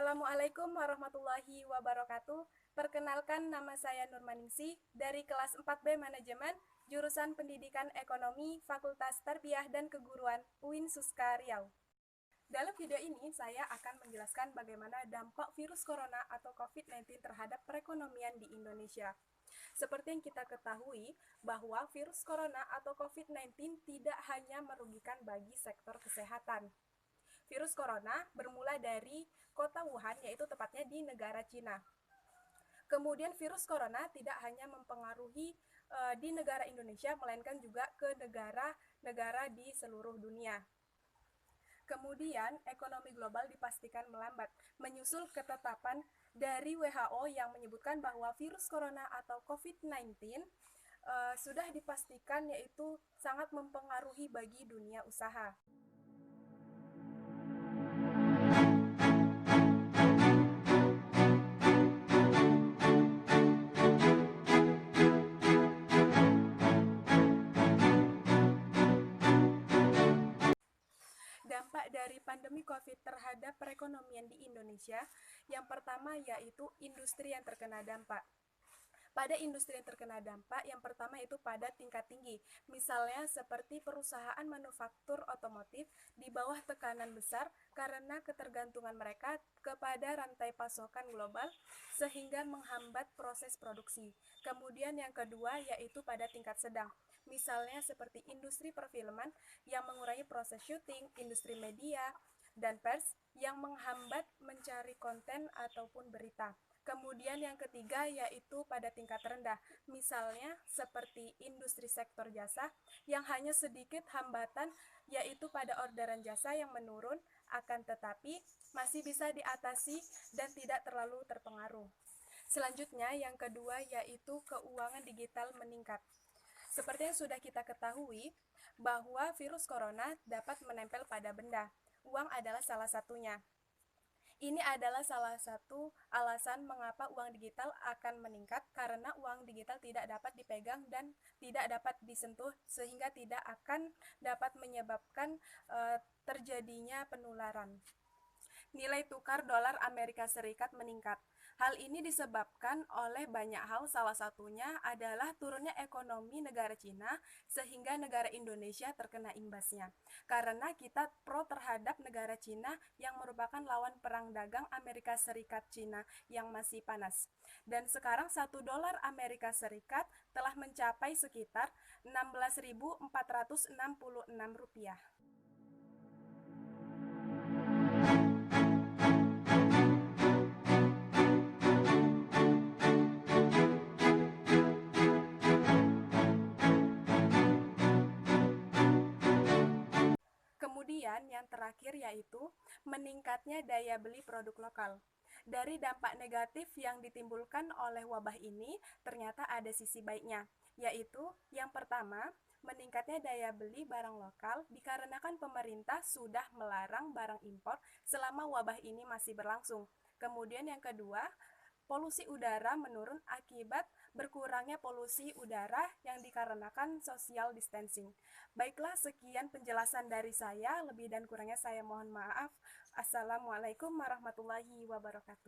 Assalamualaikum warahmatullahi wabarakatuh. Perkenalkan, nama saya Nurmaningsih dari kelas 4B Manajemen, jurusan Pendidikan Ekonomi, Fakultas Tarbiyah dan Keguruan, UIN Suska Riau. Dalam video ini, saya akan menjelaskan bagaimana dampak virus corona atau COVID-19 terhadap perekonomian di Indonesia. Seperti yang kita ketahui, bahwa virus corona atau COVID-19 tidak hanya merugikan bagi sektor kesehatan. Virus corona bermula dari kota Wuhan, yaitu tepatnya di negara Cina. Kemudian virus corona tidak hanya mempengaruhi di negara Indonesia, melainkan juga ke negara-negara di seluruh dunia. Kemudian ekonomi global dipastikan melambat, menyusul ketetapan dari WHO yang menyebutkan bahwa virus corona atau COVID-19 sudah dipastikan yaitu sangat mempengaruhi bagi dunia usaha. Dampak dari pandemi COVID terhadap perekonomian di Indonesia, yang pertama yaitu industri yang terkena dampak. Pada industri yang terkena dampak, yang pertama itu pada tingkat tinggi, misalnya seperti perusahaan manufaktur otomotif di bawah tekanan besar karena ketergantungan mereka kepada rantai pasokan global sehingga menghambat proses produksi. Kemudian yang kedua yaitu pada tingkat sedang, misalnya seperti industri perfilman yang mengurangi proses syuting, industri media, dan pers yang menghambat mencari konten ataupun berita. Kemudian yang ketiga yaitu pada tingkat rendah, misalnya seperti industri sektor jasa yang hanya sedikit hambatan yaitu pada orderan jasa yang menurun, akan tetapi masih bisa diatasi dan tidak terlalu terpengaruh. Selanjutnya yang kedua yaitu keuangan digital meningkat. Seperti yang sudah kita ketahui bahwa virus corona dapat menempel pada benda. Uang adalah salah satunya. Ini adalah salah satu alasan mengapa uang digital akan meningkat, karena uang digital tidak dapat dipegang dan tidak dapat disentuh sehingga tidak akan dapat menyebabkan terjadinya penularan. Nilai tukar dolar Amerika Serikat meningkat. Hal ini disebabkan oleh banyak hal, salah satunya adalah turunnya ekonomi negara Cina sehingga negara Indonesia terkena imbasnya. Karena kita pro terhadap negara Cina yang merupakan lawan perang dagang Amerika Serikat Cina yang masih panas. Dan sekarang 1 dolar Amerika Serikat telah mencapai sekitar 16.466 rupiah. Kemudian yang terakhir yaitu meningkatnya daya beli produk lokal. Dari dampak negatif yang ditimbulkan oleh wabah ini, ternyata ada sisi baiknya, yaitu yang pertama, meningkatnya daya beli barang lokal dikarenakan pemerintah sudah melarang barang impor selama wabah ini masih berlangsung. Kemudian yang kedua, polusi udara menurun akibat berkurangnya polusi udara yang dikarenakan social distancing. Baiklah, sekian penjelasan dari saya. Lebih dan kurangnya saya mohon maaf. Assalamualaikum warahmatullahi wabarakatuh.